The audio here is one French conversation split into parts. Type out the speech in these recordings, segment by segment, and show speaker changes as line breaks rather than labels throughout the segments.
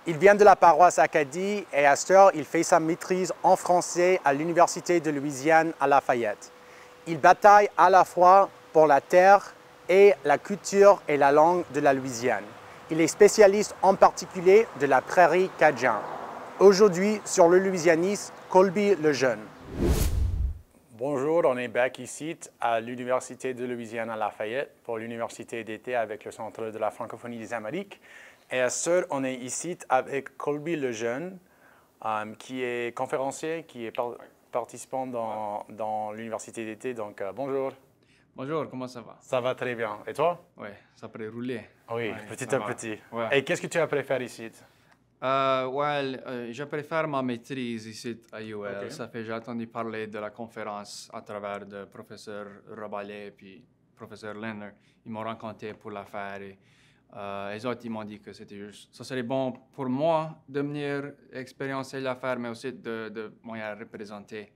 Il vient de la paroisse Acadie et à cette heure, il fait sa maîtrise en français à l'Université de Louisiane à Lafayette. Il bataille à la fois pour la terre et la culture et la langue de la Louisiane. Il est spécialiste en particulier de la prairie Cajun. Aujourd'hui, sur le louisianisme, Colby le Jeune. Bonjour, on est back ici à l'Université de Louisiane à Lafayette pour l'Université d'été avec le Centre de la francophonie des Amériques. Et à ce on est ici avec Colby le Jeune, qui est conférencier, qui est participant dans l'Université d'été. Donc, bonjour.
Bonjour, comment ça va?
Ça va très bien. Et toi?
Oui, ça peut rouler.
Oui,
Ouais,
petit
ça
à
va.
petit.
Ouais.
Et qu'est-ce que tu as préféré ici?
Je préfère ma maîtrise ici à UL.
Ok.
Ça fait j'ai entendu parler de la conférence à travers le professeur Roballet et puis professeur Lenner. Ils m'ont rencontré pour la faire et les autres ils m'ont dit que c'était juste. Ça serait bon pour moi de venir expériencer l'affaire, mais aussi de moyen représenter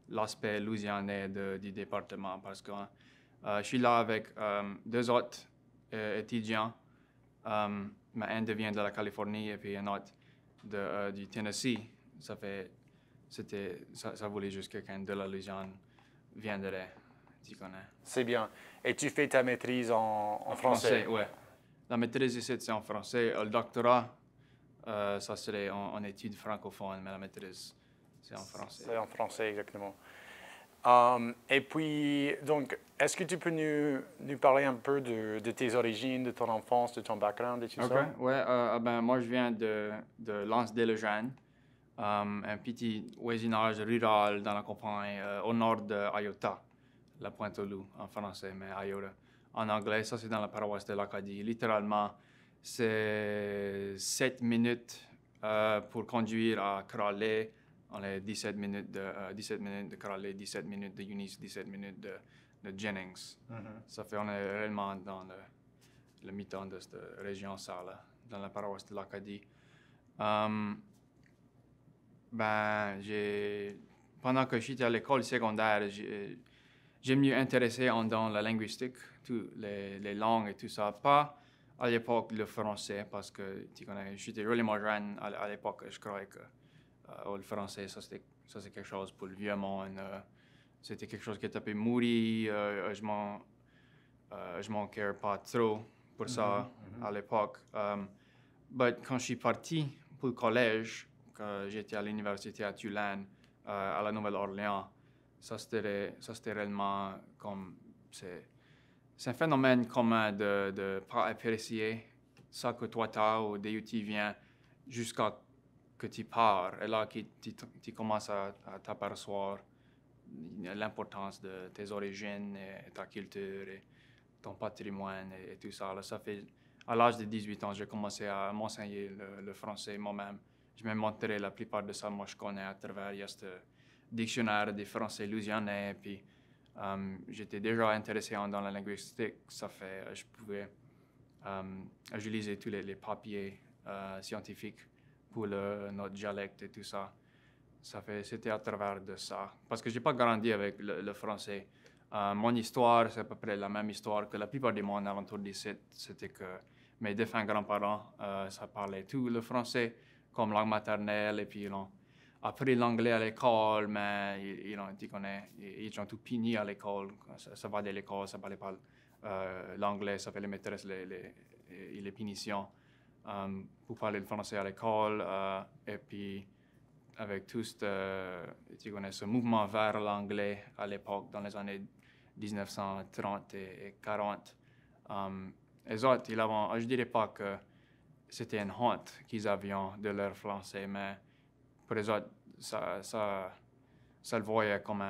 l'aspect louisianais du département parce que je suis là avec deux autres étudiants. Mais un vient de la Californie et puis un autre du Tennessee. Ça voulait juste que quelqu'un de la Louisiane viendrait, tu connais.
C'est bien. Et tu fais ta maîtrise en français?
Oui. La maîtrise ici, c'est en français. Le doctorat, ça serait en études francophones, mais la maîtrise, c'est en français.
C'est en français, exactement. Et puis, donc, est-ce que tu peux nous parler un peu de tes origines, de ton enfance, de ton background et tout ça?
Oui, moi, je viens de Lance-des-Lejeune, un petit voisinage rural dans la campagne au nord d'Iota, la Pointe-aux-Loups en français, mais Iota en anglais. Ça, c'est dans la paroisse de l'Acadie. Littéralement, c'est 7 minutes pour conduire à Crawley. On est 17 minutes de Crawley, 17 minutes de Eunice, 17 minutes de Jennings. Ça fait on est réellement dans le mi-temps de cette région-là, dans la paroisse de l'Acadie. Pendant que j'étais à l'école secondaire, j'ai mieux intéressé dans la linguistique, les langues et tout ça. Pas à l'époque le français, parce que tu connais, j'étais vraiment jeune à l'époque, je croyais que le français, ça c'est quelque chose pour le vieux monde. C'était quelque chose qui était mourir. Je m'en care pas trop pour ça à l'époque. Mais quand je suis parti pour le collège, quand j'étais à l'université à Tulane, à la Nouvelle-Orléans, ça c'était réellement comme c'est un phénomène commun de ne pas apprécier ça que toi t'as ou d'où tu viens jusqu'à que tu pars. Et là, tu commences à t'apercevoir l'importance de tes origines, et ta culture, et ton patrimoine et tout ça. Là, ça fait, à l'âge de 18 ans, j'ai commencé à m'enseigner le français moi-même. Je me montrais la plupart de ça, moi je connais à travers ce dictionnaire des français louisianais. Puis j'étais déjà intéressé dans la linguistique. Ça fait, je pouvais utiliser tous les papiers scientifiques pour notre dialecte et tout ça. C'était à travers de ça. Parce que je n'ai pas grandi avec le français. Mon histoire, c'est à peu près la même histoire que la plupart du monde avant tout d'ici. C'était que mes défunts grands-parents, ça parlait tout le français comme langue maternelle. Et puis, ils ont appris l'anglais à l'école, mais ils ont tout fini à l'école. Ça va de l'école, ça ne parlait pas l'anglais, ça fait les maîtresses, les punitions. Pour parler le français à l'école, et puis avec tout ce mouvement vers l'anglais à l'époque, dans les années 1930 et 40. Les autres, je ne dirais pas que c'était une honte qu'ils avaient de leur français, mais pour les autres, ça le voyait comme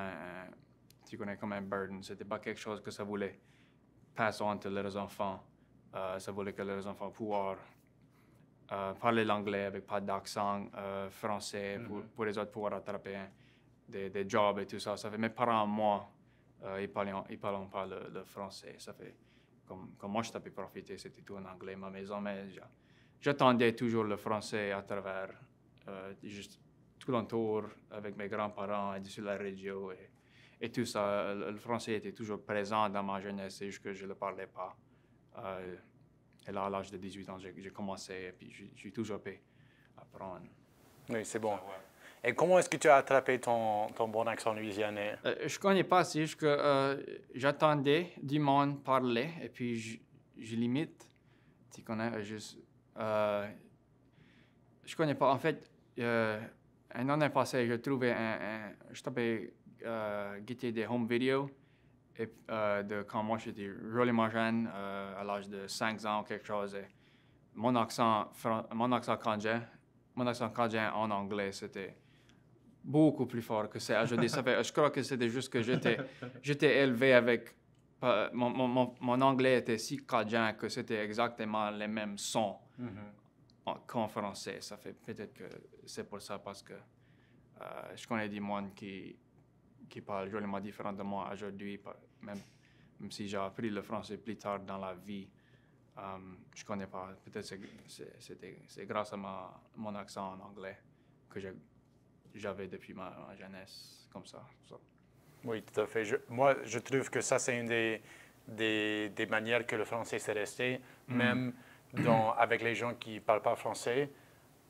comme un burden. C'était pas quelque chose que ça voulait passer entre leurs enfants. Ça voulait que leurs enfants pouvoir parler l'anglais avec pas d'accent français pour les autres pouvoir attraper des jobs et tout ça. Ça fait mes parents, moi, ils parlent pas le français. Ça fait comme moi je t'avais profité, c'était tout en anglais ma maison, mais j'attendais toujours le français à travers juste tout l'entour avec mes grands-parents et sur la radio et tout ça. Le français était toujours présent dans ma jeunesse, c'est juste que je ne le parlais pas. Et là, à l'âge de 18 ans, j'ai commencé et puis j'ai toujours pu apprendre.
Oui, c'est bon.
Ouais.
Et comment est-ce que tu as attrapé ton bon accent louisianais?
Je ne connais pas, c'est juste que j'attendais du monde parler et puis je limite. Tu connais, je connais pas. En fait, un an passé, j'ai trouvé je tapais guetter des home videos de quand moi j'étais vraiment jeune, à l'âge de 5 ans ou quelque chose. Et mon accent canadien en anglais, c'était beaucoup plus fort que ça. Je crois que c'était juste que j'étais élevé avec... mon anglais était si canadien que c'était exactement les mêmes sons qu'en français. Ça fait peut-être que c'est pour ça, parce que je connais des gens qui parlent joliment différent de moi aujourd'hui, même si j'ai appris le français plus tard dans la vie. Je connais pas. Peut-être c'est grâce à mon accent en anglais que j'avais depuis ma jeunesse, comme ça.
Oui, tout à fait. Moi, je trouve que ça, c'est une des manières que le français s'est resté, même avec les gens qui ne parlent pas français,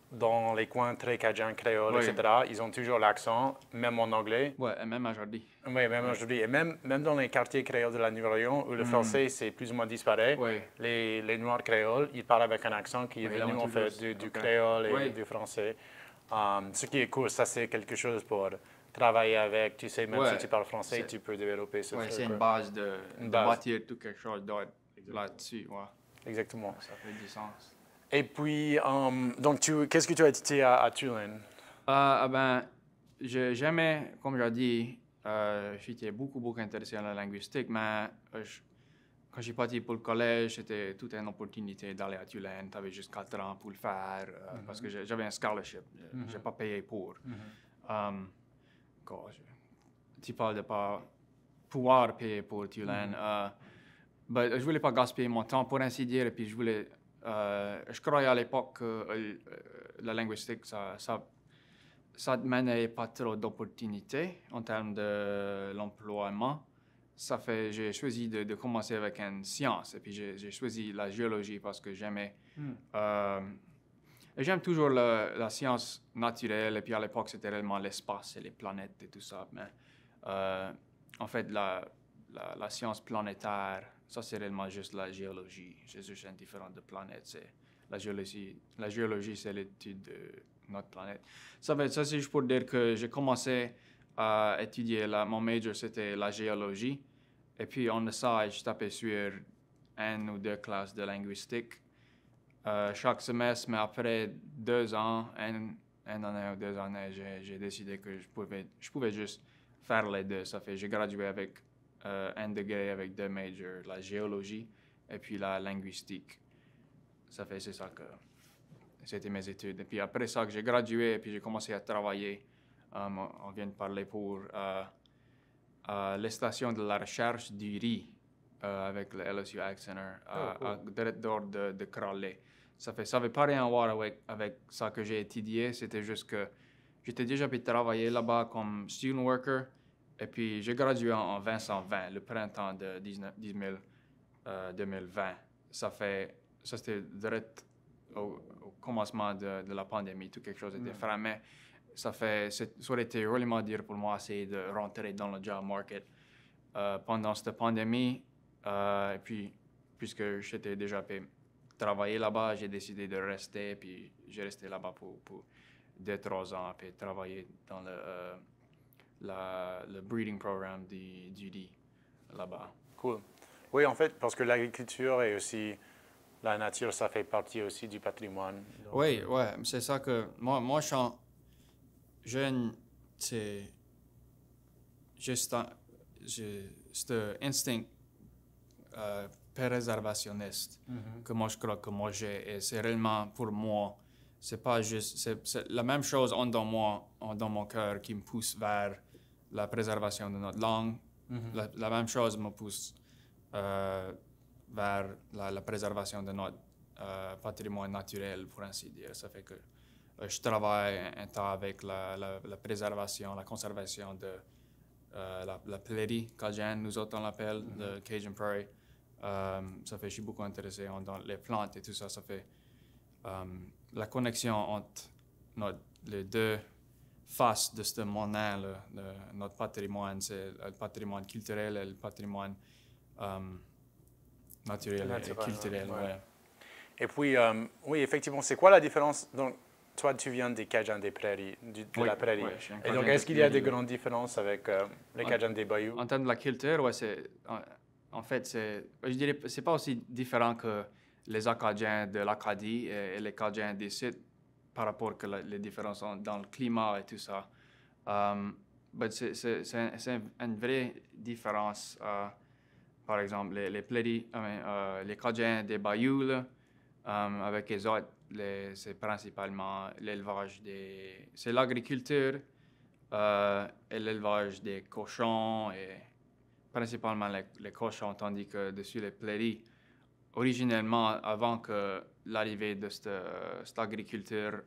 dans les coins très cajun, créole,
Oui.
etc., ils ont toujours l'accent, même en anglais.
Oui, et même aujourd'hui.
Oui, même aujourd'hui. Et même dans les quartiers créoles de la Nouvelle-Orléans, où le français, c'est plus ou moins disparu,
Oui.
les Noirs créoles, ils parlent avec un accent qui est venu, en fait, du créole et du français. Ce qui est cool, ça, c'est quelque chose pour travailler avec. Tu sais, même si tu parles français, tu peux développer ce truc.
Oui, c'est une base de bâtir tout quelque chose d'autre là-dessus. Ouais.
Exactement.
Ça fait du sens.
Et puis, donc, qu'est-ce que tu as étudié à Tulane?
J'aimais, comme j'ai dit, j'étais beaucoup intéressé à la linguistique, mais quand j'ai parti pour le collège, c'était toute une opportunité d'aller à Tulane. Tu avais juste 4 ans pour le faire, parce que j'avais un scholarship. Je n'ai pas payé pour. Tu parles de pas pouvoir payer pour Tulane. Je ne voulais pas gaspiller mon temps, pour ainsi dire, et puis je croyais à l'époque que la linguistique, ça ne donnait pas trop d'opportunités en termes de l'emploiement. J'ai choisi de commencer avec une science, et puis j'ai choisi la géologie parce que j'aimais. J'aime toujours la science naturelle, et puis à l'époque, c'était réellement l'espace et les planètes et tout ça. Mais en fait, la science planétaire, ça, c'est réellement juste la géologie. C'est juste une différence de planètes. La géologie, c'est l'étude de notre planète. Ça, c'est juste pour dire que j'ai commencé à étudier, mon major, c'était la géologie. Et puis, en ça, je tapais sur 1 ou 2 classes de linguistique chaque semestre, mais après 2 ans, une année ou 2 années, j'ai décidé que je pouvais juste faire les deux. Ça fait j'ai gradué avec un degré avec 2 majors, la géologie et puis la linguistique. C'est ça que c'était mes études. Et puis après ça, que j'ai gradué et puis j'ai commencé à travailler. On vient de parler pour les stations de la recherche du riz avec le LSU Ag Center, direct dehors de Crawley. Ça n'avait pas rien à voir avec ça que j'ai étudié. C'était juste que j'étais déjà pu travailler là-bas comme student worker. Et puis, j'ai gradué en 2020, le printemps de 2020. Ça, c'était direct au commencement de la pandémie. Tout quelque chose était fermé. Ça aurait été vraiment dur pour moi essayer de rentrer dans le job market pendant cette pandémie. Et puis, puisque j'étais déjà pu travailler là-bas, j'ai décidé de rester. Puis, j'ai resté là-bas pour 2-3 ans, puis travailler dans le breeding program du riz là-bas.
Cool. Oui, en fait, parce que l'agriculture et aussi la nature, ça fait partie aussi du patrimoine. Donc,
oui, c'est ça que moi je suis jeune, c'est juste cet instinct préservationniste que moi je crois que moi j'ai, et c'est réellement pour moi. C'est pas juste, c'est la même chose dans mon cœur qui me pousse vers la préservation de notre langue. La même chose me pousse vers la préservation de notre patrimoine naturel, pour ainsi dire. Ça fait que je travaille un temps avec la préservation, la conservation de la prairie cajun, nous autres on l'appelle, le Cajun Prairie. Ça fait, je suis beaucoup intéressé dans les plantes et tout ça. Ça fait la connexion entre les deux faces de ce monde-là, notre patrimoine, c'est le patrimoine culturel et le patrimoine naturel et culturel.
Ouais.
Ouais.
Et puis, oui, effectivement, c'est quoi la différence? Donc, toi, tu viens des Cajuns des prairies, de la prairie.
Ouais, je suis un
Et donc,
Cajun
est-ce qu'il y a des
prairie,
grandes différences avec les Cajuns des bayous?
En termes de la culture, ouais, en fait, je dirais, c'est pas aussi différent que les Acadiens de l'Acadie et les Cajuns des sites par rapport que les différences dans le climat et tout ça. Mais c'est une vraie différence. Par exemple, les prairies, les Cajuns des bayous, là, avec les autres, c'est principalement l'élevage c'est l'agriculture et l'élevage des cochons et principalement les cochons, tandis que dessus les prairies, originellement, avant que l'arrivée de cette agriculture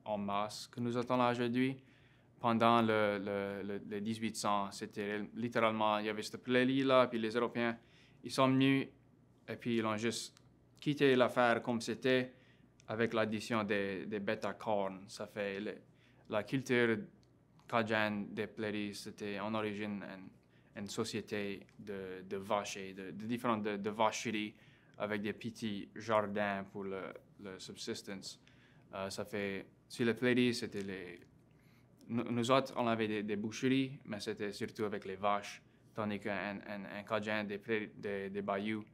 en masse que nous attendons aujourd'hui, pendant le 1800, c'était littéralement, il y avait cette prairie-là, puis les Européens, ils sont venus et puis ils ont juste quitté l'affaire comme c'était avec l'addition des bêtes à cornes. Ça fait la culture Cajun des prairies, c'était en origine une société de vaches et de différentes de vacheries avec des petits jardins pour le subsistence. Ça fait, sur les prairies, c'était nous autres, on avait des boucheries, mais c'était surtout avec les vaches, tandis qu'un Cajun des bayous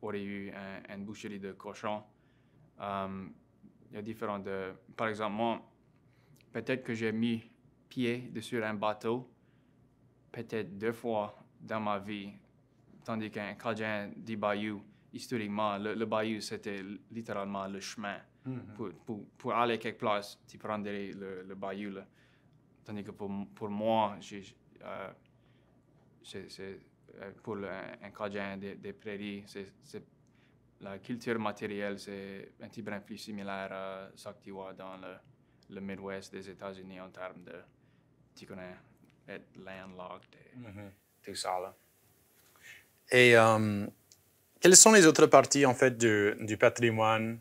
aurait eu une boucherie de cochons. Il y a différentes... par exemple, moi, peut-être que j'ai mis pied dessus un bateau, peut-être 2 fois dans ma vie, tandis qu'un Cajun des bayous, historiquement, le bayou, c'était littéralement le chemin. Pour aller quelque place, tu prendrais le bayou, là. Tandis que pour moi, pour un Cajun des prairies, la culture matérielle, c'est un petit brin plus similaire à ce que tu vois dans le Midwest des États-Unis en termes de, tu connais, être landlocked et tout ça. Là.
Et quelles sont les autres parties, en fait, du patrimoine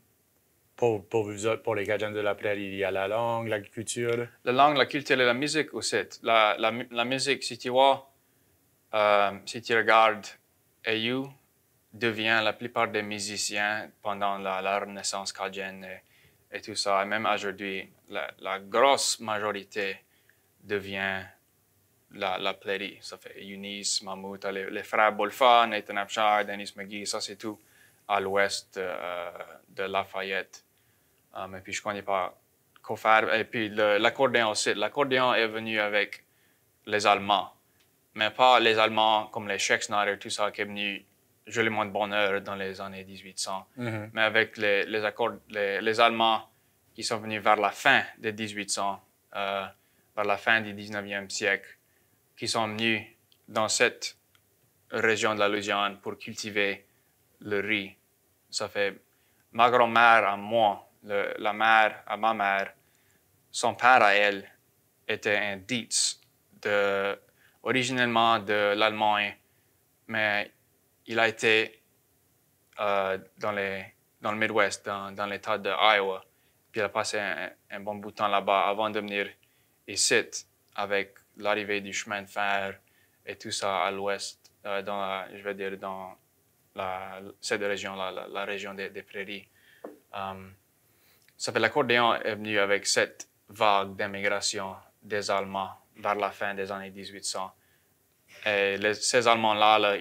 pour vous autres, pour les Cajuns de la prairie? Il y a la langue, l'agriculture.
La langue, la culture et la musique aussi. La musique, si tu vois, si tu regardes AU, devient la plupart des musiciens pendant la Renaissance cajuenne et tout ça. Et même aujourd'hui, la grosse majorité devient la prairie. Ça fait Eunice, Mammouth, les frères Bolfa, Nathan Abshire, Dennis McGee, ça c'est tout à l'ouest de Lafayette. Et puis je ne connais pas quoi faire. Et puis l'accordéon aussi. L'accordéon est venu avec les Allemands, mais pas les Allemands comme les Schecksnyder, tout ça qui est venu joliment de bonne heure dans les années 1800, mais avec les Allemands qui sont venus vers la fin des 1800, vers la fin du 19e siècle, qui sont venus dans cette région de la Louisiane pour cultiver le riz. Ça fait ma grand-mère à moi, la mère à ma mère, son père à elle était un Dietz, originellement de l'Allemagne, mais il a été dans le Midwest, dans l'État de Iowa. Puis il a passé un bon bout de temps là-bas avant de venir ici avec l'arrivée du chemin de fer et tout ça à l'ouest, je vais dire dans cette région-là, la région des prairies. Ça fait l'accordéon est venu avec cette vague d'immigration des Allemands vers la fin des années 1800. Et ces Allemands-là,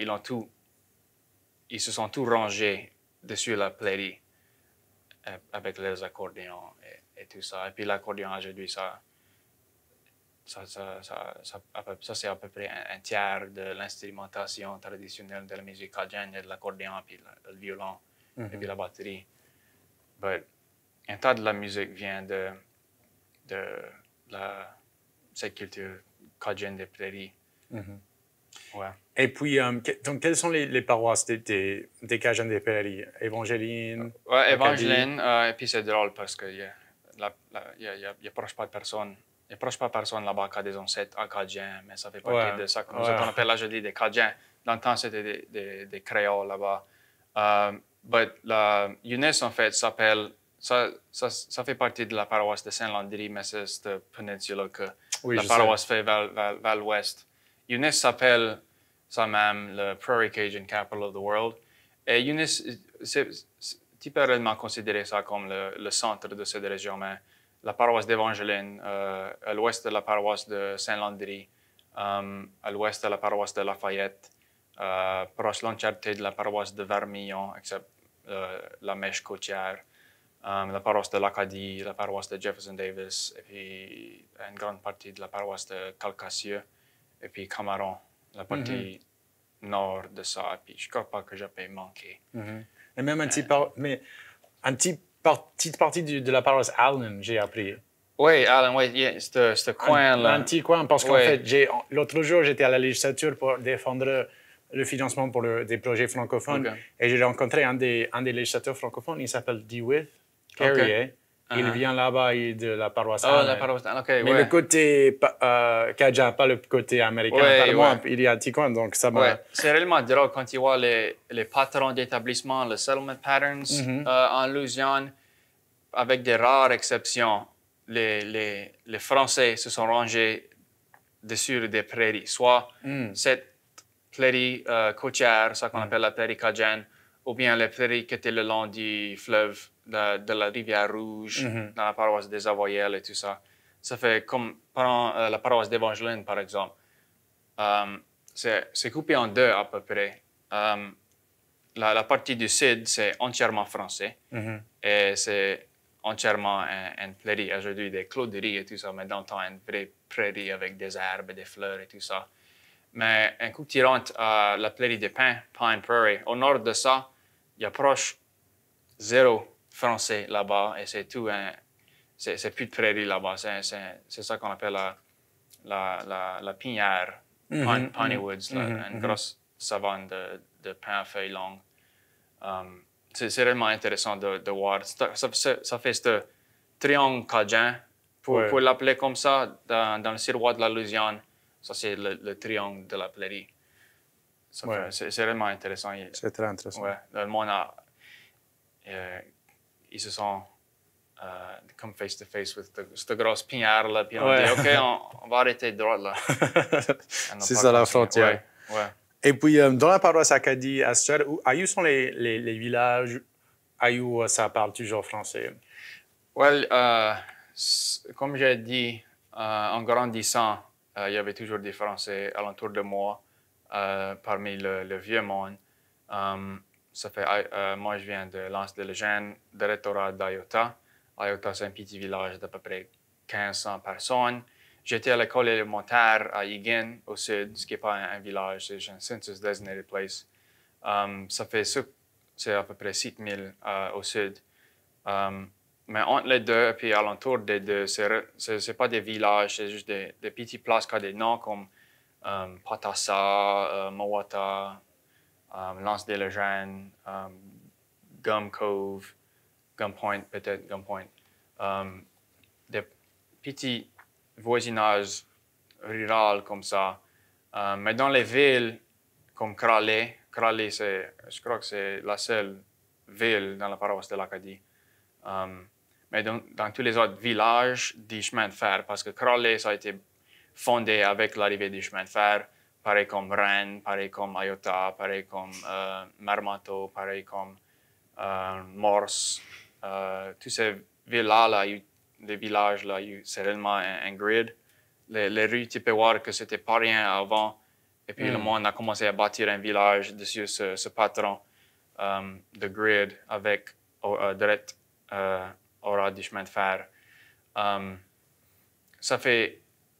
ils se sont tous rangés dessus la prairie avec les accordéons et tout ça. Et puis l'accordéon aujourd'hui, ça c'est à peu près un tiers de l'instrumentation traditionnelle de la musique cajun, de l'accordéon, puis le violon, et puis la batterie. Mais un tas de la musique vient de cette culture cajun des prairies. Ouais.
Et puis, donc, quelles sont les paroisses des Cajuns des prairies? Évangeline?
Ouais, Évangeline. Et puis c'est drôle parce qu'il y a proche pas de personne. a proche pas personne là-bas qui a des ancêtres acadiens, mais ça fait partie de ça. Comme nous autres, on appelle là, je dis, des Cadiens. Dans le temps, c'était des créoles là-bas. But la UNIS, en fait, s'appelle... Ça fait partie de la paroisse de Saint-Landry, mais c'est cette péninsule que la paroisse fait vers l'ouest. UNIS s'appelle ça même le Prairie Cajun Capital of the World. Et UNIS, tu peux réellement considérer ça comme le centre de cette région, mais la paroisse d'Evangeline, à l'ouest de la paroisse de Saint-Landry, à l'ouest de la paroisse de Lafayette, proche l'entièreté de la paroisse de Vermillon, except la mèche côtière, la paroisse de l'Acadie, la paroisse de Jefferson Davis, et puis une grande partie de la paroisse de Calcasieu, et puis Camaron, la partie nord de ça. Et puis je ne crois pas que j'ai pu manquer.
Et même une petite partie de la paroisse Allen, j'ai appris.
Oui, Allen, oui, ce coin-là.
Un petit coin, parce qu'en fait, l'autre jour, j'étais à la législature pour défendre le financement pour des projets francophones. Et j'ai rencontré un des législateurs francophones, il s'appelle DeWitt Carrier. Il vient là-bas de la paroisse Allen.
La paroisse Allen,
mais le côté Cajun, pas le côté américain. Il y a un petit coin, donc ça m'a...
C'est réellement drôle quand tu vois les patrons d'établissement, les settlement patterns en Louisiane, avec des rares exceptions. Les Français se sont rangés dessus des prairies, soit cette prairie côtière, ça qu'on appelle la prairie Cajun, ou bien les prairies qui étaient le long du fleuve de la rivière Rouge, dans la paroisse des Avoyelles et tout ça. Ça fait comme la paroisse d'Evangeline, par exemple. C'est coupé en deux à peu près. La partie du sud, c'est entièrement français. Et c'est entièrement une prairie. Aujourd'hui, des clôderies et tout ça, mais dans le temps, une vraie prairie avec des herbes et des fleurs et tout ça. Mais un coup que tu rentres à la prairie des pins, Pine Prairie, au nord de ça, il y a proche zéro français là-bas et c'est tout c'est plus de prairie là-bas. C'est ça qu'on appelle la pinière, Piney Woods, une grosse savane de pins à feuilles longues. C'est vraiment intéressant de voir. Ça fait ce triangle cajun, pour l'appeler comme ça, dans le ciroir de la Louisiane. Ça, c'est le triangle de la prairie. C'est vraiment intéressant.
C'est très intéressant.
Ouais, le monde ils se sont comme face-to-face avec cette grosse pinière là, puis on dit « OK, on va arrêter droit là. »
C'est ça la frontière.
Ouais.
Et puis, dans la paroisse Acadie, Astor, où sont les villages où ça parle toujours français?
Well, comme j'ai dit, en grandissant, il y avait toujours des Français alentour de moi, parmi le vieux monde. Ça fait, moi, je viens de l'Anse-des-Légendes, de Rectorat d'Iota. Iota, c'est un petit village d'à peu près 1500 personnes. J'étais à l'école élémentaire à Egan, au sud, ce qui n'est pas un village, c'est un census designated place. C'est à peu près 6000 au sud. Mais entre les deux, puis alentour des deux, c'est pas des villages, c'est juste des petites places qui ont des noms comme Patassa, Mowata, L'Anse-des-Légendes, Gum Cove, Gum Point, peut-être Gum Point. Des petits voisinages ruraux comme ça. Mais dans les villes comme Crowley, je crois que c'est la seule ville dans la paroisse de l'Acadie. Mais dans tous les autres villages du chemin de fer, parce que Crowley, ça a été fondé avec l'arrivée du chemin de fer, pareil comme Rennes, pareil comme Iota, pareil comme Marmato, pareil comme Morse. Tous ces villes-là, les villages, là, c'est réellement un grid. Les rues, tu peux voir que c'était pas rien avant. Et puis le monde a commencé à bâtir un village dessus ce patron de grid avec direct au ras du chemin de fer.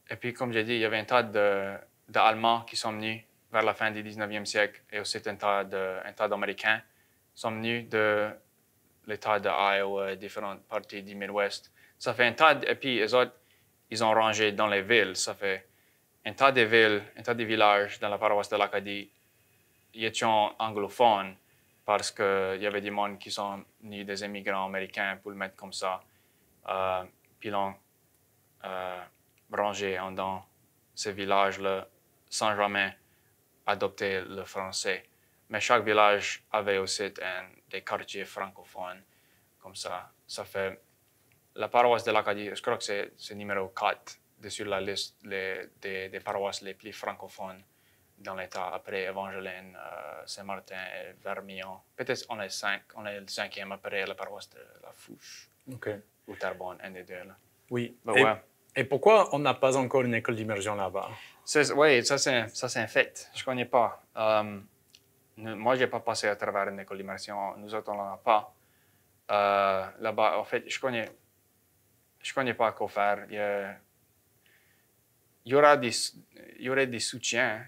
Et puis comme j'ai dit, il y avait un tas d'Allemands qui sont venus vers la fin du 19e siècle et aussi un tas d'Américains sont venus de l'État d'Iowa et différentes parties du Midwest. Ça fait un tas, et puis les autres, ils ont rangé dans les villes. Ça fait un tas de villes, un tas de villages dans la paroisse de l'Acadie. Ils étaient anglophones parce qu'il y avait des gens qui sont venus des immigrants américains pour le mettre comme ça. Puis rangés dans ces villages-là sans jamais adopter le français. Mais chaque village avait aussi des quartiers francophones. Comme ça fait... La paroisse de l'Acadie, je crois que c'est numéro 4 sur la liste des paroisses les plus francophones dans l'État, après Evangeline, Saint-Martin et Vermillon. Peut-être on est le 5e après la paroisse de La Fouche. Ou Terrebonne, un des deux. Là.
Oui. Et pourquoi on n'a pas encore une école d'immersion là-bas?
Oui, ça c'est un fait. Je ne connais pas. Moi, je n'ai pas passé à travers une école d'immersion. Nous autres, on n'en a pas. Là-bas, en fait, je connais pas quoi faire. Il y aurait des soutiens,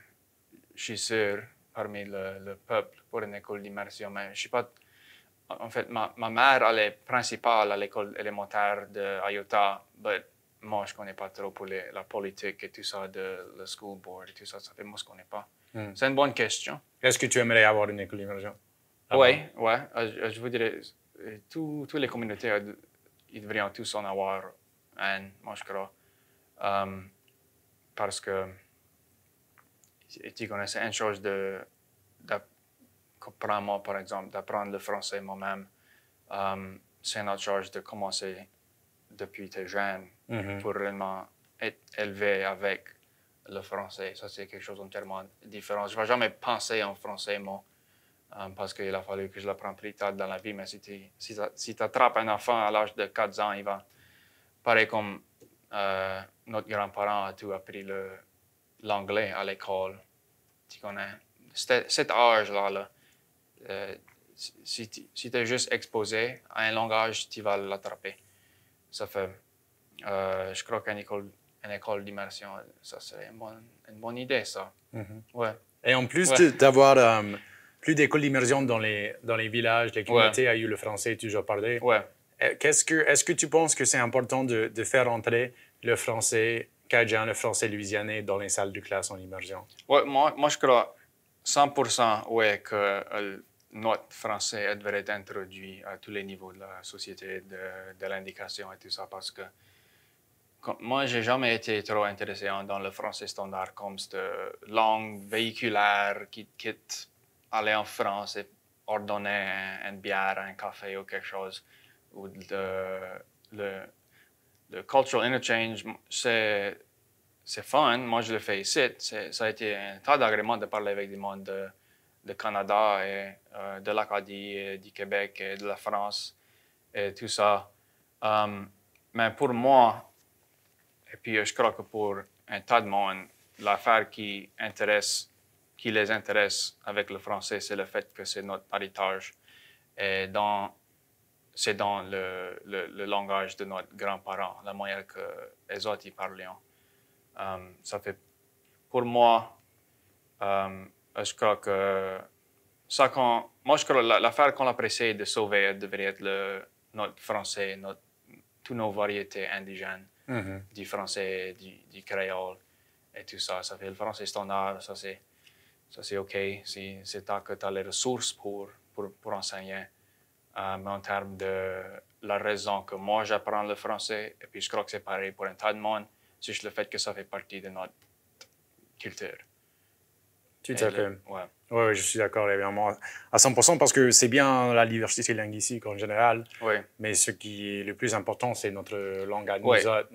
je suis sûr, parmi le peuple pour une école d'immersion. Mais je sais pas. En fait, ma mère, elle est principale à l'école élémentaire de Ayutthaya, mais moi, je ne connais pas trop pour la politique et tout ça, le school board et tout ça. Moi, je ne connais pas. C'est une bonne question.
Est-ce que tu aimerais avoir une école d'immersion?
Oui. Je vous dirais, toutes les communautés, ils devraient tous en avoir un, moi, je crois. Parce que tu connais, c'est une chose pour moi, par exemple, d'apprendre le français moi-même. C'est une autre chose de commencer depuis tes jeunes pour vraiment être élevé avec le français. Ça, c'est quelque chose d'entièrement différent. Je ne vais jamais penser en français, moi, parce qu'il a fallu que je l'apprenne plus tard dans la vie. Mais si tu attrapes un enfant à l'âge de 4 ans, il va, pareil comme notre grand-parent a tout appris l'anglais à l'école. Tu connais. Cet âge-là, si tu es juste exposé à un langage, tu vas l'attraper. Ça fait, je crois qu'une école d'immersion, ça serait une bonne idée, ça. Ouais.
Et en plus d'avoir plus d'écoles d'immersion dans les villages, les communautés a eu le français toujours parlé. Est-ce que tu penses que c'est important de faire entrer le français cajun, le français louisianais dans les salles de classe en immersion?
Ouais, moi je crois 100% que notre français devrait être introduit à tous les niveaux de la société, de l'indication et tout ça, parce que moi, j'ai jamais été trop intéressé dans le français standard comme cette langue véhiculaire qui quitte aller en France et ordonner une bière, un café ou quelque chose. Ou le cultural interchange, c'est fun. Moi, je le fais ici. Ça a été un tas d'agrément de parler avec des gens de Canada et de l'Acadie, et du Québec et de la France et tout ça. Mais pour moi, et puis je crois que pour un tas de monde, l'affaire qui les intéresse avec le français, c'est le fait que c'est notre héritage. Et c'est dans le langage de notre grands-parents, la manière que les autres y parlaient. Ça fait, pour moi, je crois que moi, je crois que l'affaire qu'on apprécie de sauver devrait être notre français, toutes nos variétés indigènes, du français, du créole et tout ça. Ça fait le français standard, ça c'est OK. C'est tant que tu as les ressources pour enseigner. Mais en termes de la raison que moi j'apprends le français, et puis je crois que c'est pareil pour un tas de monde, c'est juste le fait que ça fait partie de notre culture.
Tout à fait. Oui, je suis d'accord évidemment à 100% parce que c'est bien la diversité linguistique en général, mais ce qui est le plus important, c'est notre langue à nous autres.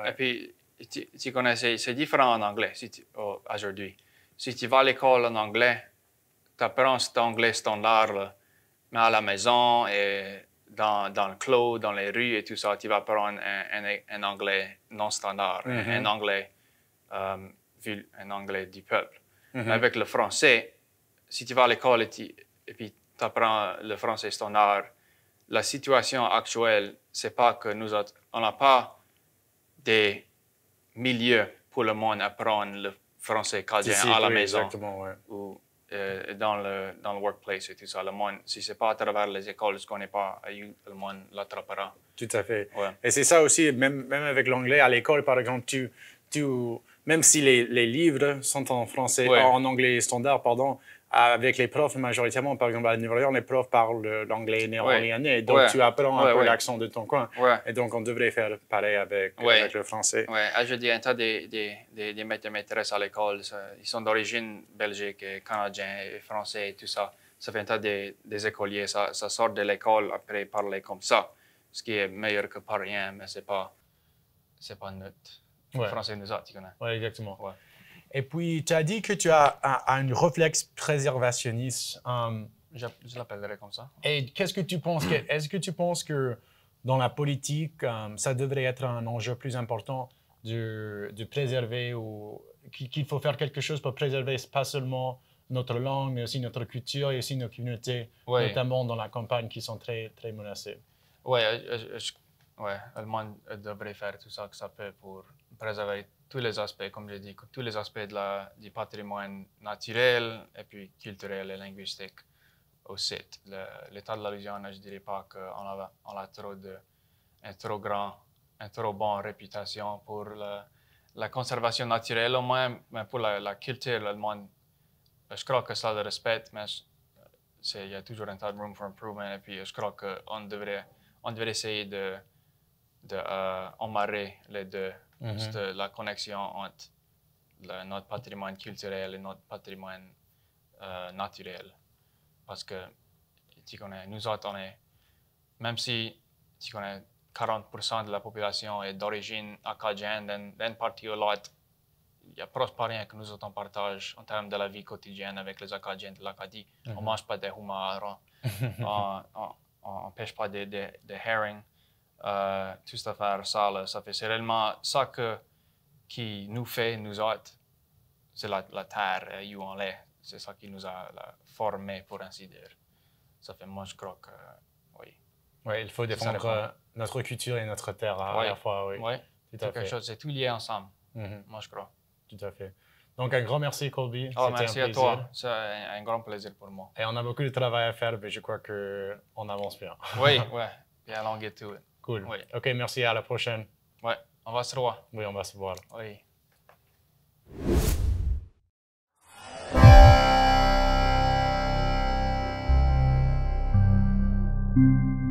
Et puis, tu connais, c'est différent en anglais aujourd'hui. Si tu vas à l'école en anglais, tu apprends cet anglais standard, là, mais à la maison et dans le clos, dans les rues et tout ça, tu vas apprendre un anglais non standard, un anglais du peuple. Mais avec le français, si tu vas à l'école et puis tu apprends le français standard, la situation actuelle, c'est pas que nous autres, on n'a pas des milieux pour le monde apprendre le français cajun à la maison ou dans le workplace et tout ça. Le monde, si c'est pas à travers les écoles, ce qu'on n'est pas, le monde l'attrapera.
Tout à fait. Et c'est ça aussi, même avec l'anglais, à l'école, par exemple, même si les livres sont en français, en anglais standard, pardon, avec les profs, majoritairement, par exemple, à New-Orleans, les profs parlent l'anglais néo-orléanais. Donc, tu apprends un peu l'accent de ton coin. Et donc, on devrait faire pareil avec le français.
Oui, je dis, un tas des maîtres et maîtresses à l'école, ils sont d'origine belgique, et canadien, et français et tout ça. Ça fait un tas des écoliers. Ça sort de l'école après parler comme ça, ce qui est meilleur que pas rien, mais c'est pas neutre. Le français nous a, tu connais.
Oui, exactement. Ouais. Et puis, tu as dit que tu as un réflexe préservationniste.
Je l'appellerais comme ça.
Et qu'est-ce que tu penses? Est-ce que tu penses que dans la politique, ça devrait être un enjeu plus important de préserver ou qu'il faut faire quelque chose pour préserver pas seulement notre langue, mais aussi notre culture et aussi nos communautés, notamment dans la campagne qui sont très, très menacées?
Oui, le monde devrait faire tout ça que ça peut pour préserver tous les aspects, comme je dis, tous les aspects du patrimoine naturel et puis culturel et linguistique au site. L'État de la Louisiane, je ne dirais pas qu'on a une trop bonne réputation pour la conservation naturelle, au moins, mais pour la culture, le monde, je crois que ça le respecte, mais il y a toujours un tas de room for improvement. Et puis, je crois qu'on devrait essayer d'amarrer les deux. La connexion entre notre patrimoine culturel et notre patrimoine naturel. Parce que, tu connais, nous autres, même si tu connais 40% de la population est d'origine acadienne, d'une partie ou l'autre, il n'y a presque pas rien que nous autres on partage en termes de la vie quotidienne avec les Acadiens de l'Acadie. On ne mange pas des homards, on ne pêche pas des herrings. Tout cette affaire, c'est réellement ça qui nous fait, nous autres, c'est la terre où on est. C'est ça qui nous a formés, pour ainsi dire. Ça fait, moi, je crois que, oui.
Oui, il faut défendre notre culture et notre terre à la fois, oui.
Oui, c'est tout lié ensemble, moi, je crois.
Tout à fait. Donc, un grand merci, Colby.
Merci à toi. C'est un grand plaisir pour moi.
Et on a beaucoup de travail à faire, mais je crois qu'on avance bien.
Oui. Bien, on get to it.
Cool. Oui. OK, merci. À la prochaine.
Oui, on va se revoir.
Oui, on va se voir.
Oui.
Thank you.